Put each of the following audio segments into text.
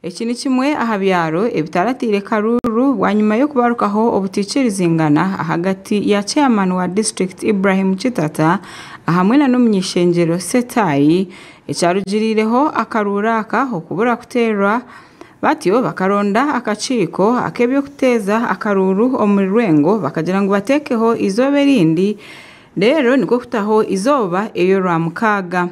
Eki ni kimwe aha byaro ebitaratire Karuru wanyuma yo kubarukaho obutikirizingana hagati ya chairman wa district Ibrahim Chitata ahamwe na n'umunyeshengero Setayi ekyarugirireho akaruraka okubura kuterwa batyo bakaronda akaciko akebyo kuteza akaruru omurwengo bakagira ngo batekeho izobe rindi rero niko kutaho izoba eyo Rwamukaga.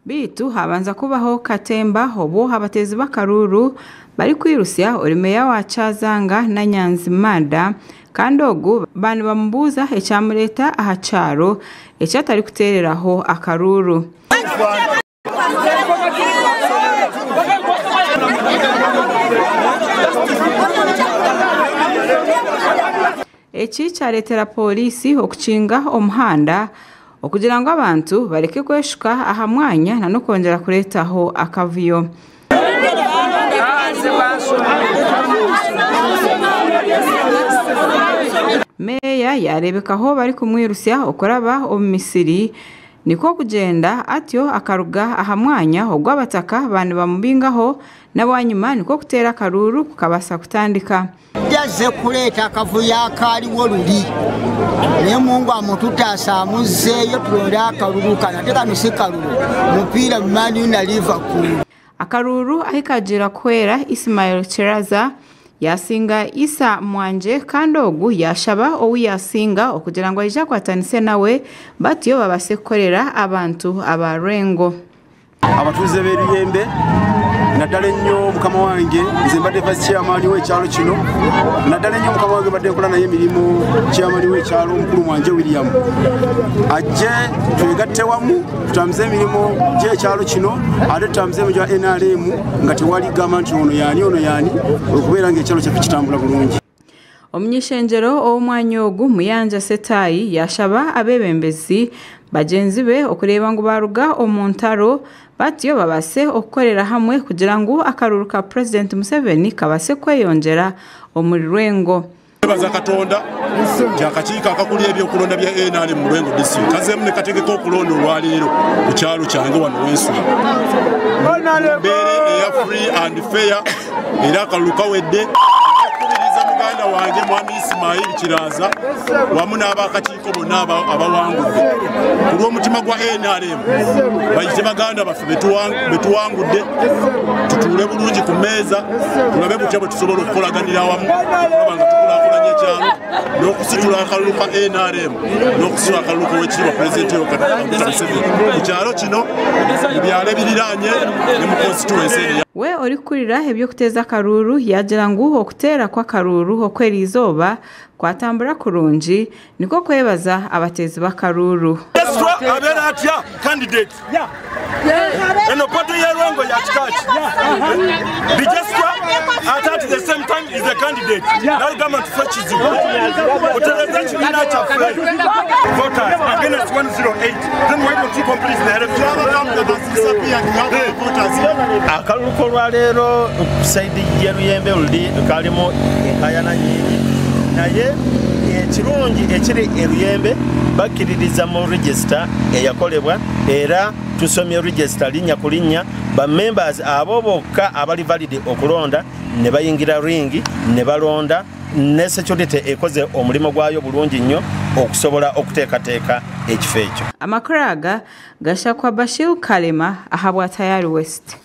Bitu habanza kubaho katemba hobo habatezi bakaruru bari kwirusya Olimeya wa Chazanga na Nyanzimada kandi ogu bani bamubuza ecyamureta aha cyaro ecyatari kutereraho akaruru. Eki cyaretera polisi okukinga omuhanda okugira ngo abantu bareke kweshuka aha mwanya na no kongera kuretaho akavuyo. Meya yarebekaho bari kumwirusya okoraba omumisiri niko kugenda atyo akaruga aha mwanya ogwabataka bani bamubingaho nabwanyuma niko kutera akaruru kukabasa kutandika. Yaze kuleta akavuyo akaliwo luli ne Mungu amututasamuzeyo tulonda akaruru kanateka nusikaruru mupira Man na Liverpool. Akaruru ahikagira kwera Ismail Cheraza yasinga Isa Mwanje kandogu yashaba owu yasinga okugira ngo ija kwatanise nawe batyo babase kukorera abantu abarengo. Abatuze beriyembe nadale nnyo mukama wange nze mbadde vice chairman w'ekyalo kino nadale nnyo mukama wange mbadde nkola naye emirimu chairman w'ekyalo omukulu Mwanje William ajje twegatte wamu tutamze emirimu gy'ekyalo kino ate tutamze emirimu gya NRM nga tewali gamba nti ono yaani okubeera ng'ekyalo kyaffe kitambula bulungi. Omunyeshenjero ow'omwanya ogu Muyanja Setayi yashaba abebembezi bagenzi be okureba ngo baruga omuntaro batyo babase okukorera hamwe kugira ngo akaruru ka President Museveni kabase kweyongera omurwengo. Baza Katonda jakachika akakuli ebyo kulonda bya NRM mu Lwengo district kazemu ne kategeko okulonda olwaliro ku kyalo kyange wano wensu bere ya free and fair era kaluka wedde muganda wange Mwami Ismail Kiraza wamu n'abakakiiko bonna abawangudde olw'omutima gwa NRM bayite baganda baffe betuwangudde tutuule bulungi ku mmeeza tulabe butya bwe tusobola okukolaganira awamu nga tukulaakulanya ekyalo n'okusitula akalulu ka NRM n'okusitula akalulu k'Oweekitiibwa Pulezidenti Museveni ku kyalo kino mu byalo ebiriraanye ne mu constituency. We orikurira ebyo kuteza akaruru yagira ngo okutera kwa karuru okwera izoba kwatambura kurungi niko kwebaza abatezi bakaruru. Abera atya candidate eno poto ya Lwengo ya Chikachi bijeswa at the same time is a candidate now government fetches you utelezeci nina cha fred voters against 108 then why don't you complete the electoral voters akaluko lwalero saidi ya Luyembe uldi kalimo ayana nyingi naye ekirungi ekiri Luyembe bakiririza mu register eyakolebwa era tusomye register linya kulinya ba members abo bokka abali valid okulonda ne bayingira ringi ne balonda ne security ekoze omulimo gwayo bulungi nnyo okusobola okuteekateeka ekifo ekyo. Amakuraga gashakwa Bashir Kalema ahabwa Tayari West.